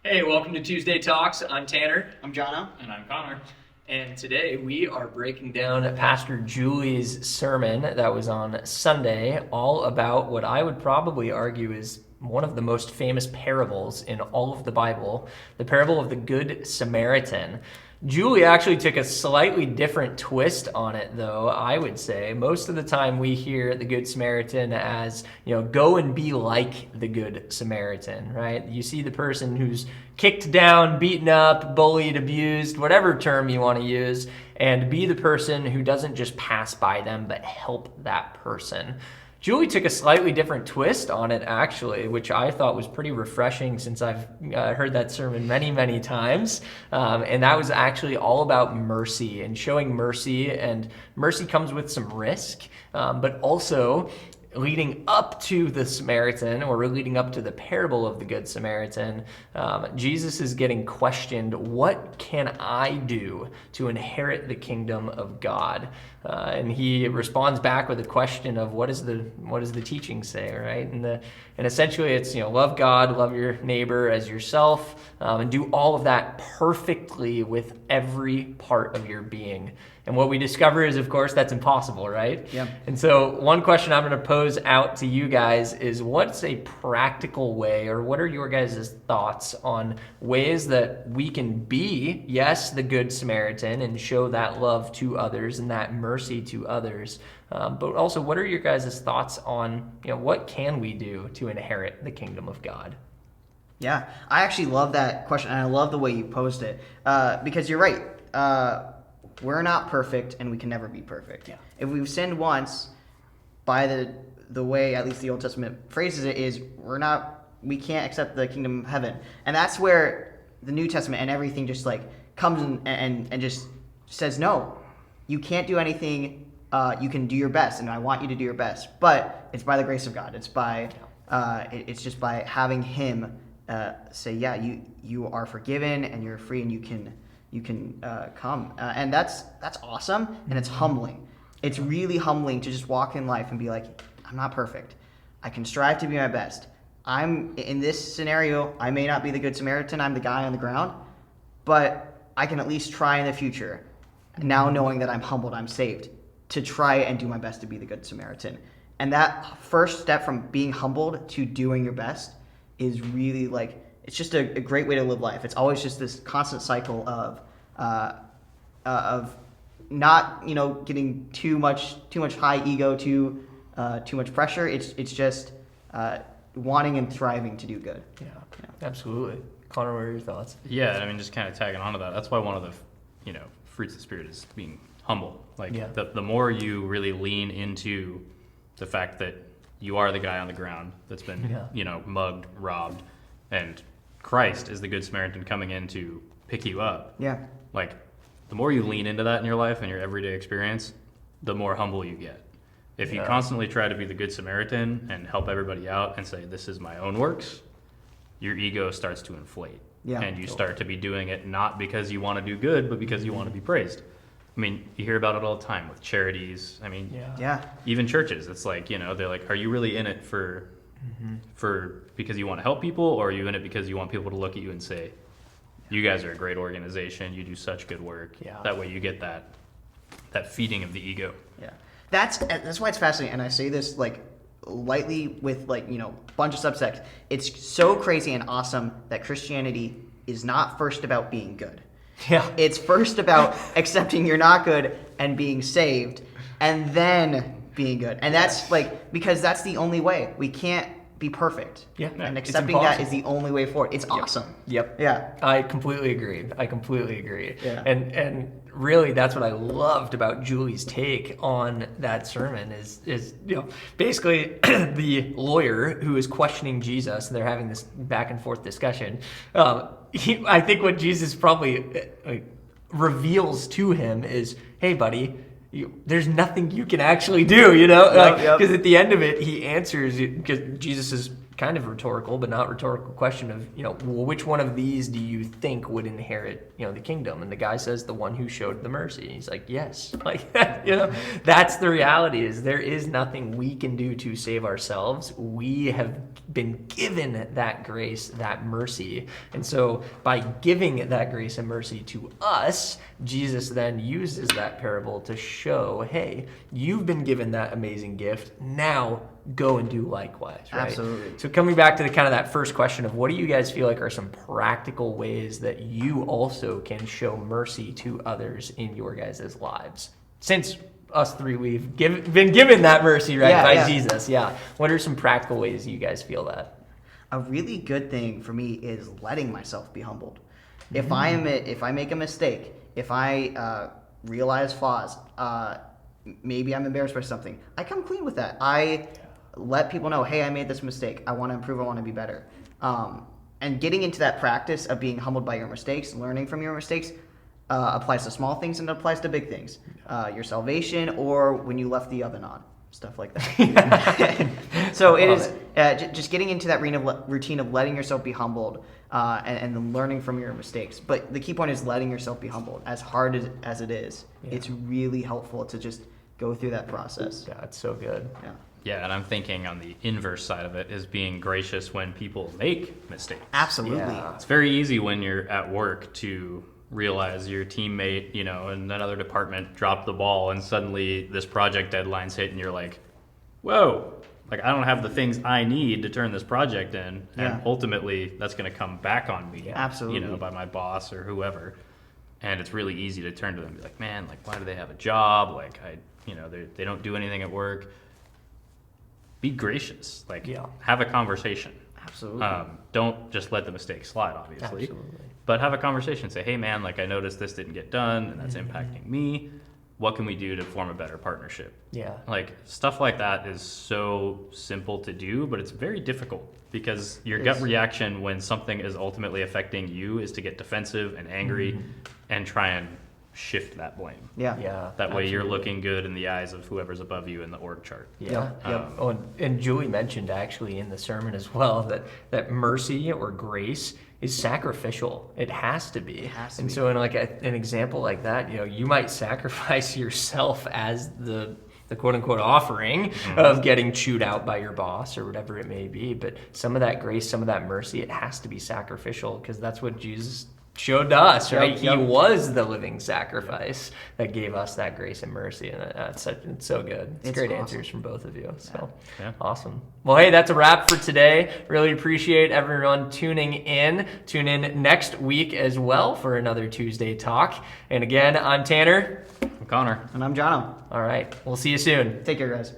Hey, welcome to Tuesday Talks. I'm Tanner. I'm Jono. And I'm Connor. And today we are breaking down Pastor Julie's sermon that was on Sunday, all about what I would probably argue is one of the most famous parables in all of the Bible, the parable of the Good Samaritan. Julie actually took a slightly different twist on it, though, I would say. Most of the time we hear the Good Samaritan as, go and be like the Good Samaritan, right? You see the person who's kicked down, beaten up, bullied, abused, whatever term you want to use, and be the person who doesn't just pass by them, but help that person. Julie took a slightly different twist on it, actually, which I thought was pretty refreshing since I've heard that sermon many, many times. And that was actually all about mercy and showing mercy. And mercy comes with some risk, but also leading up to the Samaritan, or leading up to the parable of the Good Samaritan, Jesus is getting questioned, what can I do to inherit the kingdom of God? And he responds back with a question of what does the teaching say, right? And essentially it's, love God, love your neighbor as yourself, and do all of that perfectly with every part of your being. And what we discover is, of course, that's impossible, right? Yeah. And so one question I'm going to pose out to you guys is, what's a practical way, or what are your guys' thoughts on ways that we can be, yes, the Good Samaritan, and show that love to others and that mercy to others, but also what are your guys' thoughts on, what can we do to inherit the kingdom of God? Yeah, I actually love that question, and I love the way you posed it, because you're right. We're not perfect, and we can never be perfect. Yeah. If we've sinned once, by the way at least the Old Testament phrases it, is we can't accept the kingdom of heaven. And that's where the New Testament and everything just comes and just says, no, you can't do anything. You can do your best, and I want you to do your best, but it's by the grace of God. It's by it's just by having Him say, yeah, you are forgiven and you're free, and you can come, and that's awesome, and it's humbling. It's really humbling to just walk in life and be like, I'm not perfect. I can strive to be my best. I'm in this scenario. I may not be the Good Samaritan. I'm the guy on the ground, but I can at least try in the future. Now knowing that I'm humbled, I'm saved, to try and do my best to be the Good Samaritan. And that first step from being humbled to doing your best is really it's just a great way to live life. It's always just this constant cycle of not getting too much high ego, too much pressure. It's just wanting and thriving to do good. Yeah, absolutely. Connor, what are your thoughts? Yeah, I mean, just kind of tagging onto that. That's why one of the fruits of the Spirit is being humble. The more you really lean into the fact that you are the guy on the ground that's been mugged, robbed, and Christ is the Good Samaritan coming in to pick you up. Yeah. The more you lean into that in your life and your everyday experience, the more humble you get. If you constantly try to be the Good Samaritan and help everybody out and say, this is my own works, your ego starts to inflate. Yeah. And you start to be doing it not because you want to do good, but because you want to be praised. I mean, you hear about it all the time with charities. I mean, even churches. It's they're like, are you really in it for because you want to help people, or are you in it because you want people to look at you and say, you guys are a great organization, you do such good work. Yeah. That way you get that feeding of the ego. Yeah. That's why it's fascinating, and I say this lightly with a bunch of subsects. It's so crazy and awesome that Christianity is not first about being good. Yeah. It's first about accepting you're not good and being saved, and then being good. And that's because that's the only way. We can't be perfect. Yeah. And accepting that is the only way forward. It's awesome. Yep. Yeah. I completely agree. Yeah. And really that's what I loved about Julie's take on that sermon is basically the lawyer who is questioning Jesus, and they're having this back and forth discussion. I think what Jesus probably reveals to him is, hey buddy, there's nothing you can actually do, because at the end of it, he answers, because Jesus is kind of rhetorical, but not rhetorical question of, well, which one of these do you think would inherit, the kingdom? And the guy says the one who showed the mercy. He's like, yes, like, that's the reality, is there is nothing we can do to save ourselves. We have been given that grace, that mercy. And so by giving that grace and mercy to us, Jesus then uses that parable to show, hey, you've been given that amazing gift. Now go and do likewise, right? Absolutely. So coming back to the kind of that first question of what do you guys feel like are some practical ways that you also can show mercy to others in your guys' lives? Since us three, we've been given that mercy, right, by Jesus. Yeah. What are some practical ways you guys feel that? A really good thing for me is letting myself be humbled. If I make a mistake, if I realize flaws, maybe I'm embarrassed by something, I come clean with that. I let people know, hey, I made this mistake. I want to improve. I want to be better. And getting into that practice of being humbled by your mistakes, learning from your mistakes, applies to small things and it applies to big things. Your salvation, or when you left the oven on, stuff like that. So it is just getting into that routine of letting yourself be humbled and then learning from your mistakes. But the key point is letting yourself be humbled. As hard as it is, it's really helpful to just go through that process. Yeah, it's so good. Yeah, and I'm thinking on the inverse side of it is being gracious when people make mistakes. Absolutely. Yeah. It's very easy when you're at work to realize your teammate, in another department dropped the ball and suddenly this project deadline's hit and you're like, whoa, like I don't have the things I need to turn this project in. And ultimately that's going to come back on me. Absolutely. By my boss or whoever. And it's really easy to turn to them and be like, man, like why do they have a job? Like they don't do anything at work. Be gracious. Have a conversation. Absolutely. Don't just let the mistake slide, obviously. Absolutely. But have a conversation. Say, hey, man, like I noticed this didn't get done, and that's impacting me. What can we do to form a better partnership? Yeah. Like stuff like that is so simple to do, but it's very difficult because your gut reaction when something is ultimately affecting you is to get defensive and angry and try and shift that blame. Yeah. That way you're looking good in the eyes of whoever's above you in the org chart. Yeah. And Julie mentioned actually in the sermon as well that mercy or grace is sacrificial. It has to be. So in like an example like that, you might sacrifice yourself as the quote unquote offering of getting chewed out by your boss or whatever it may be. But some of that grace, some of that mercy, it has to be sacrificial because that's what Jesus showed to us, right? He was the living sacrifice that gave us that grace and mercy, and it's so good. It's great awesome. Answers from both of you. So awesome. Well, hey, that's a wrap for today. Really appreciate everyone tuning in. Tune in next week as well for another Tuesday talk. And again, I'm Tanner. I'm Connor. And I'm Jono. All right. We'll see you soon. Take care, guys.